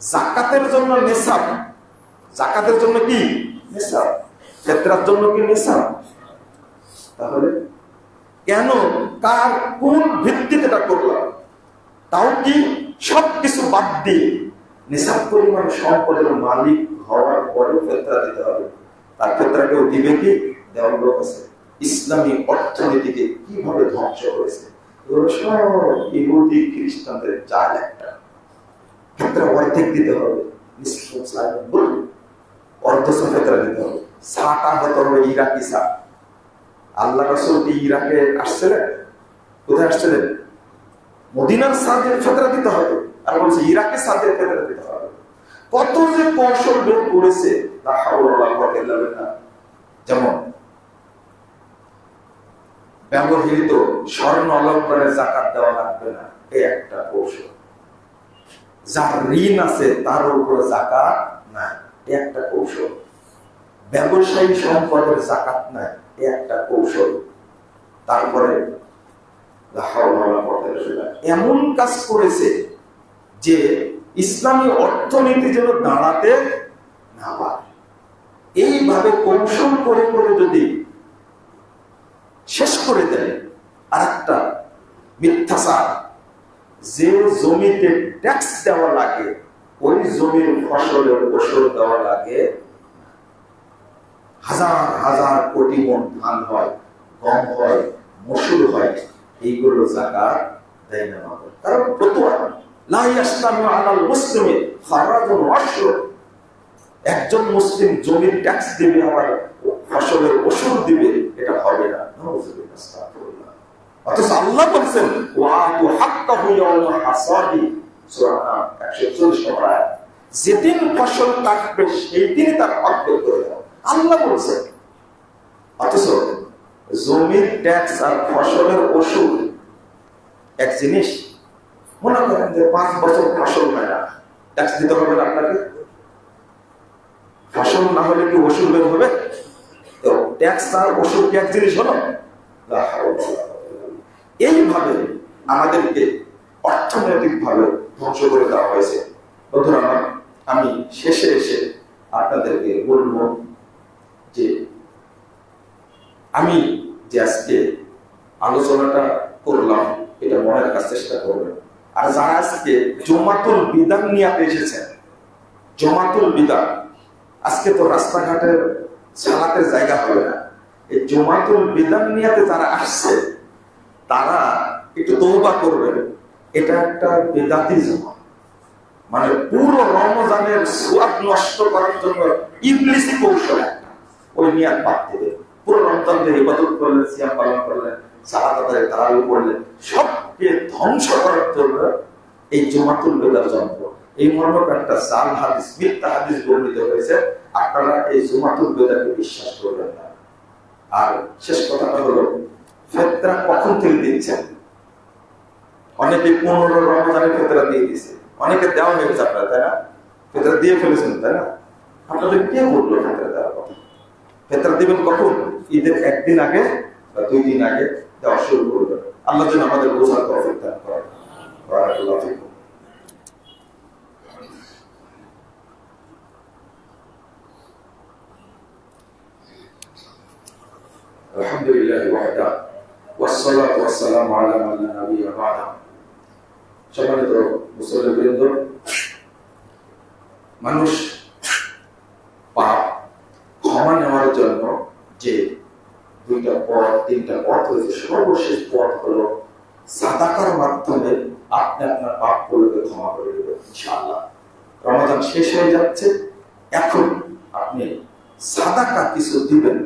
যাকাতের জন্য নিসাব, যাকাতের জন্য কি নিসাব, ফিতরার জন্য কি নিসাব? তাহলে কেন, কার, কোন ভিত্তিতে এটা করলাম? তাও কি সবকিছু বাদ দিয়ে নিসাব পরিমাণ সম্পদের মালিক হওয়ার পরে ফিতরা দিতে হবে। তার ফিতরা কেউ দিবে কি? দেওয়ার লোক আছে। ইসলামী অর্থনীতিকে কিভাবে ধ্বংস করেছে এগুলো সব ইহুদি খ্রিস্টানদের চাল। একটা ফিতরা অর্ধেক দিতে হবে, অর্ধ ফিতরা দিতে হবে। সাটা হতে হবে ইরাকি সা। আল্লাহ রাসূল কি ইরাকে আসছিলেন? কোথায় আসছিলেন? মদিনার সাদের ফিতরা দিতে হবে, আর বলছে ইরাকে সাদের ফিতরা দিতে হবে। কত যে কৌশল বের করেছে, লা হাওলা ওয়ালা কুওয়াতা ইল্লা বিল্লাহ। যেমন ব্যবহৃত স্বর্ণ অলংকারের যাকাত দেওয়া লাগবে না, এই একটা কৌশল। যার ঋণ আছে তার উপর যাকাত নাই, এই একটা কৌশল। ব্যবসায়ী সম্পদের যাকাত নাই, এই একটা কৌশল। তারপরে এমন কাজ করেছে যে ইসলামী অর্থনীতি যেন দাঁড়াতে না পারে। এইভাবে কৌশল করে করে যদি শেষ করে দেয়। আর একটা মিথ্যাচার, যে জমিতে ট্যাক্স দেওয়া লাগে ওই জমির ফসলের ওষুধ দেওয়া লাগে। হাজার হাজার কোটি মন ধান হয়, গম হয়, মসুর হয়, এইগুলো যাকাত দেয় না। কারণ ফতোয়া লা ইয়াসলামু আলাল মুসলিমি খারাজুন ওয়াশর। একজন মুসলিম জমির ট্যাক্স দিবে, আমার ফসলের ওষুধ দিবে, এটা হবে না। অথচ আল্লাহ বলছেন ওয়াতু হাক্কাহু ইয়াউমা হাসাদি, সূরা 140 নম্বর আয়াত। যেদিন ফসল কাটবে সেই দিন তার হক বের করে দাও, আল্লাহ বলছেন। অথচ জমির ট্যাক্স আর ফসলের ওষুধ এক জিনিস। মনে করেন যে 5 বছর ফসল হয় না, ট্যাক্স দিতে হবে না আপনাকে? ফসল না হলে কি ওষুধ বের হবে? তো ট্যাক্স আর ওষুধ কি এক জিনিস হলো? এইভাবে আমাদেরকে অর্থনৈতিক ভাবে ধ্বংস করে দেওয়া হয়েছে। বন্ধুরা, আমি শেষে এসে আপনাদেরকে বলবো যে আমি যে আজকে আলোচনাটা করলাম এটা মনে রাখার চেষ্টা করবেন। আর যারা আজকে জমাতুল বিদান নিয়ে এসেছেন, জমাতুল বিদান, আজকে তো রাস্তাঘাটের সালাতের জায়গা হবে না। এই জমাতুল বিদান নিয়াতে যারা আসছে তারা একটু তওবা করবেন। এটা একটা বেদাতি জমা, মানে পুরো রমজানের সোয়াব নষ্ট করার জন্য ইবলিসি কৌশল একটা। ওই নিয়াত বাদ দিবে। পুরো রমজান ধরে ইবাদত করলেন, সিয়াম পালন করলেন, সালাত আদায় তারাবি করলেন, সবকে ধ্বংস করার জন্য এই জমাতুল বিদার জন্ম। এই মর্মক একটা জাল হাদিস, মিথ্যা হাদিস বর্ণিত হয়েছে। আপনারা এই জুমাতুল বেদাকে বিশ্বাস করবেন না। আর শেষ কথাটা হলো, ফিতরা কখন থেকে দিচ্ছেন? অনেকে 15 রমজানের ফিতরা দিয়ে দিয়েছে, অনেকে দেওয়া হয়ে গেছে আপনারা, তাই না? ফিতরা দিয়ে ফেলেছেন, তাই না? আপনাদের কে বললো ফিতরা দেওয়ার কথা? ফিতরা দিবেন কখন? ঈদের একদিন আগে বা 2 দিন আগে দেওয়া শুরু করবেন। আল্লাহ যেন আমাদের বোঝার তৌফিক দান করেন। বারাকাল্লাহু ফিকুম। আলহামদুলিল্লাহ ওয়াহদা ওয়াসসালাতু ওয়াসসালামু আলা মান লা নাবিয়্যা বা'দা। সম্মানিত মুসল্লিবৃন্দ, মানুষ পাপ ক্ষমা নেওয়ার জন্য যে 2টা পথ 3টা পথ রয়েছে, সর্বশেষ পথ হলো সাদাকার মাধ্যমে আপনি আপনার পাপগুলোকে ক্ষমা করে দেবেন ইনশাআল্লাহ। রমজান শেষ হয়ে যাচ্ছে, এখন আপনি সাদাকা কিছু দিবেন।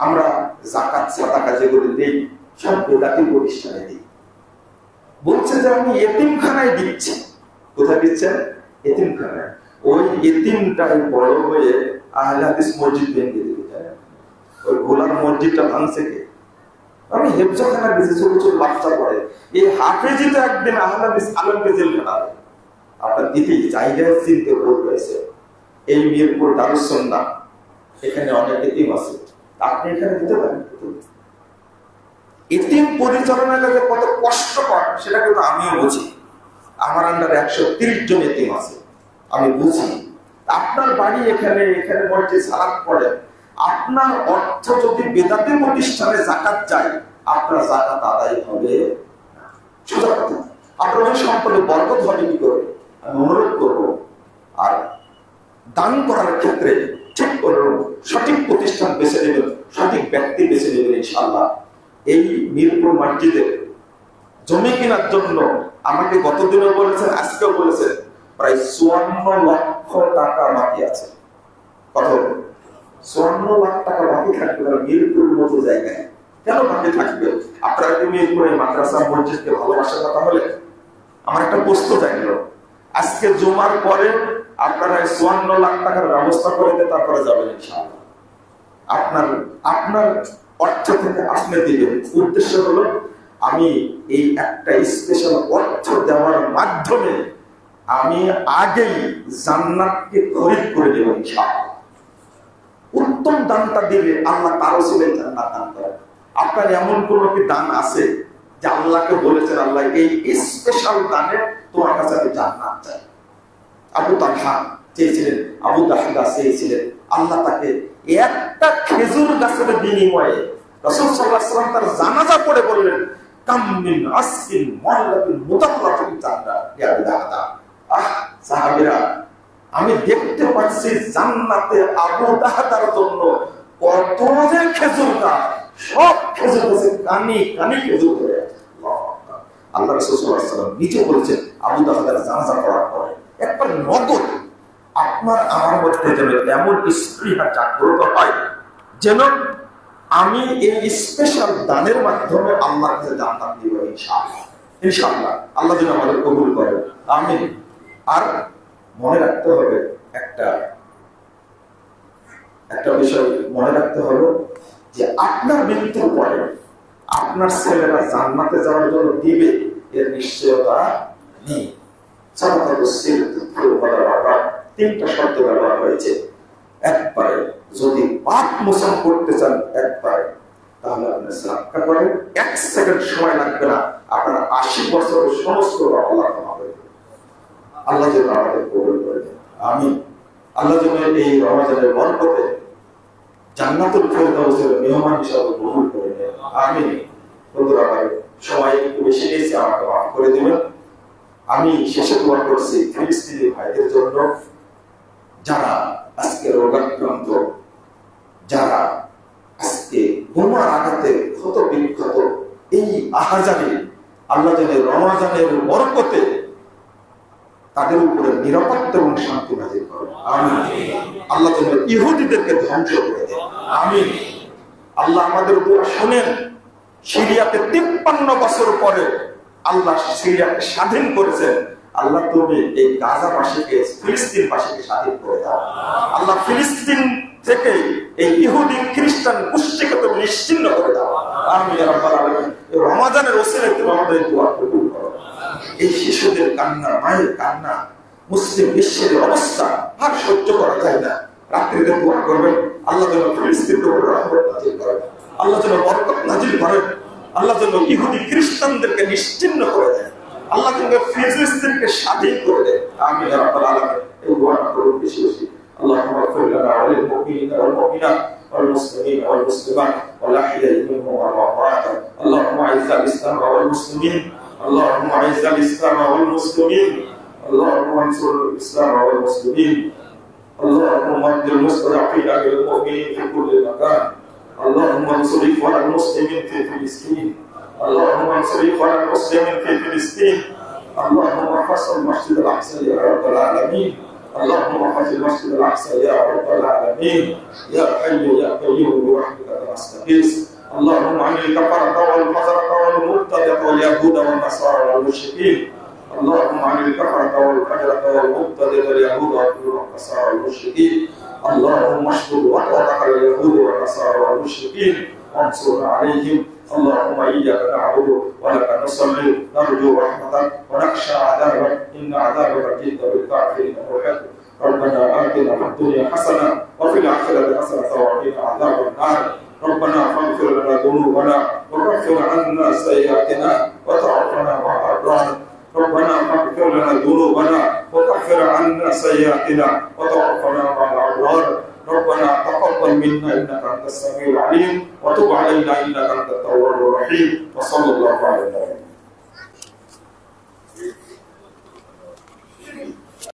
আমরা যাকাত সাদাকা যেগুলো দেই সব বেদাতি প্রতিষ্ঠানে দিই। বলছে যে আমি এতিমখানায় দিচ্ছি। কোথায় দিচ্ছেন? এতিমখানায়। ওই এতিমটাই বড় হয়ে আহলে হাদিস মসজিদ ভেঙে দিবে। ওই গোলার মসজিদটা ভাঙছে কে? আমি হেফজখানা দিয়েছি, ছোট ছোট বাচ্চা পড়ে। এই হাফেজি তো একদিন আহলে হাদিস আলমকে জেল খাটাবে। আপনার দিদি জায়গায় চিনতে ভুল হয়েছে। এই মিরপুর দারুস সুন্নাহ, এখানে অনেক এতিম আছে, আপনি এখানে দিতে পারেন। এতিম পরিচালনার কাছে কত কষ্টকর সেটা কিন্তু আমিও বুঝি। আমার আন্ডারে 130 জন এতিম আছে, আমি বুঝি। আপনার বাড়ি এখানে, এখানে মসজিদ সালাত পড়ে, আপনার অর্থ যদি বেদাতি প্রতিষ্ঠানে যাকাত যায়, আপনার যাকাত আদায় হবে না। সোজা কথা। আপনার ওই সম্পদে বরকত হবে কি করে? আমি অনুরোধ করবো, আর দান করার ক্ষেত্রে ঠিক করুন, সঠিক প্রতিষ্ঠান বেছে নেবেন, সঠিক ব্যক্তি বেছে নেবেন ইনশাআল্লাহ। এই মিরপুর মসজিদে জমি কেনার জন্য আমাকে গতদিনও বলেছেন, আজকেও বলেছেন, প্রায় 54 লক্ষ টাকা বাকি আছে। কত? 54 লাখ টাকা বাকি থাকবে মিরপুর মতো জায়গায়। কেন বাকি থাকবে? আপনারা কি মিরপুরে মাদ্রাসা মসজিদকে ভালোবাসার কথা হলে? আমার একটা প্রশ্ন জানলো, আজকে জুমার পরে আপনারা 54 লাখ টাকার ব্যবস্থা করে দিয়ে তারপরে যাবেন ইনশাআল্লাহ। আপনার অর্থ থেকে আপনি দিবেন। উদ্দেশ্য হলো আমি এই একটা স্পেশাল অর্থ দেওয়ার মাধ্যমে আমি আগেই জান্নাতকে খরিদ করে দেব ইনশাআল্লাহ। উত্তম দানটা দিলে আল্লাহ তারও ছিলেন জান্নাত দান করেন। আপনার এমন কোন কি দান আছে যে আল্লাহকে বলেছেন, আল্লাহ এই স্পেশাল দানে তোমার কাছে আমি জান্নাত চাই? আবু তালহা চেয়েছিলেন, আবু দাহদা চেয়েছিলেন, আল্লাহ তাকে একটা খেজুর গাছের বিনিময়ে রাসূল সাল্লাল্লাহু আলাইহি ওয়াসাল্লাম তার জানাজা পড়ে বললেন, কাম মিন আসকিন মুআল্লাকিন মুতাল্লাফিন জান্নাত ইয়া দাদা। সাহাবীরা, আমি দেখতে পাচ্ছি জান্নাতে আবু দাহদার জন্য কত যে খেজুর গাছ, সব খেজুর গাছে কানি কানি খেজুর ধরে আছে। আল্লাহ রাসূল সাল্লাল্লাহু আলাইহি ওয়াসাল্লাম নিজে বলেছেন, আবু দাহদার জানাজা পড়ার পরে একবার নগদ আপনার আমার মধ্যে যেন এমন স্পৃহা জাগ্রত হয়, যেন আমি এই স্পেশাল দানের মাধ্যমে আল্লাহর কাছে জান্নাত দিব ইনশাআল্লাহ। ইনশাআল্লাহ আল্লাহ যেন আমাদের কবুল করেন, আমিন। আর মনে রাখতে হবে একটা বিষয় মনে রাখতে হবে যে আপনার মৃত্যুর পরে আপনার ছেলেরা জান্নাতে যাওয়ার জন্য দিবে এর নিশ্চয়তা নেই। তিনটা শব্দ ব্যবহার হয়েছে। একবারে যদি পাপ মোচন করতে চান একবারে, তাহলে আপনি সাদকা করেন, 1 সেকেন্ড সময় লাগবে না, আপনার 80 বছরের সমস্ত আল্লাহ ক্ষমা করে দেবেন। আল্লাহ যেন আমাদের কবুল করে দেন, আমিন। আল্লাহ যেন এই রমজানের বরকতে জান্নাতুল ফেরদাউসের মেহমান হিসেবে কবুল করে দেন, আমিন। বন্ধুরা, আমার সময় একটু বেশি নিয়েছে, আমাকে মাফ করে দিবেন। আমি শেষে দোয়া করছি ফিলিস্তিনি ভাইদের জন্য, যারা আজকে রোগাক্রান্ত, যারা আজকে বোমার আঘাতে ক্ষত বিক্ষত, এই আহাজারি আল্লাহ যেন রমজানের বরকতে তাদের উপরে নিরাপত্তা এবং শান্তি নাযিল করেন, আমিন। আল্লাহ যেন ইহুদিদেরকে ধ্বংস করে দেন, আমিন। আল্লাহ আমাদের দোয়া শুনেন। সিরিয়াতে 53 বছর পরে আল্লাহ সিরিয়াকে স্বাধীন করেছেন। আল্লাহ তুমি এই গাজাবাসীকে, ফিলিস্তিনবাসীকে স্বাধীন করে দাও। আল্লাহ ফিলিস্তিন থেকে এই ইহুদি খ্রিস্টান গোষ্ঠীকে তুমি নিশ্চিহ্ন করে দাও। আমিন ইয়া রাব্বাল আলামিন। রমাদানের ওসিলায় তুমি আমাদের দোয়া কবুল করো। এই শিশুদের কান্না, মায়ের কান্না, মুসলিম বিশ্বের অবস্থা আর সহ্য করা যায় না। রাত্রিতে দোয়া করবেন, আল্লাহ যেন ফিলিস্তিনের উপর রহমত নাজিল করেন, আল্লাহ যেন বরকত নাজিল করেন, আল্লাহ যেন ইহুদি খ্রিস্টানদেরকে নিশ্চিহ্ন করে দেন, আল্লাহ যেন ফিলিস্তিনকে স্বাধীন করে দেন। আমিন ইয়া রাব্বাল আলামিন। এই দোয়াটা করুন বেশি বেশি। اللهم اغفر لنا وللمؤمنين والمؤمنات والمسلمين والمسلمات والاحياء منهم والاموات. اللهم اعز الاسلام والمسلمين، اللهم اعز الاسلام والمسلمين، اللهم انصر الاسلام والمسلمين، اللهم انصر المستضعفين من المؤمنين في كل مكان، اللهم انصر اخوان المسلمين في فلسطين، اللهم انصر اخوان المسلمين في فلسطين، اللهم احفظ المسجد الاقصى يا رب العالمين، اللهم احفظ المسجد الاقصى يا رب العالمين، يا حي يا قيوم برحمتك نستغيث. اللهم عن الكفرة والفجرة والمبتدعة واليهود والنصارى والمشركين، اللهم عن الكفرة والفجرة والمبتدعة واليهود والنصارى والمشركين، اللهم اشدد وطأتك اليهود والنصارى والمشركين وانصرنا عليهم. اللهم اياك نعبد ولك نصلي، نرجو رحمتك ونخشى عذابك، ان عذابك جد بالكافرين محيط. ربنا آتنا في الدنيا حسنه وفي الاخره حسنه وقنا عذاب النار. ربنا فاغفر لنا ذنوبنا وكفر عنا سيئاتنا وتوفنا مع الابرار. ربنا فاغفر لنا ذنوبنا وكفر عنا سيئاتنا وتوفنا مع الابرار. ربنا تقبل منا انك انت السميع العليم وتب علينا انك انت التواب الرحيم.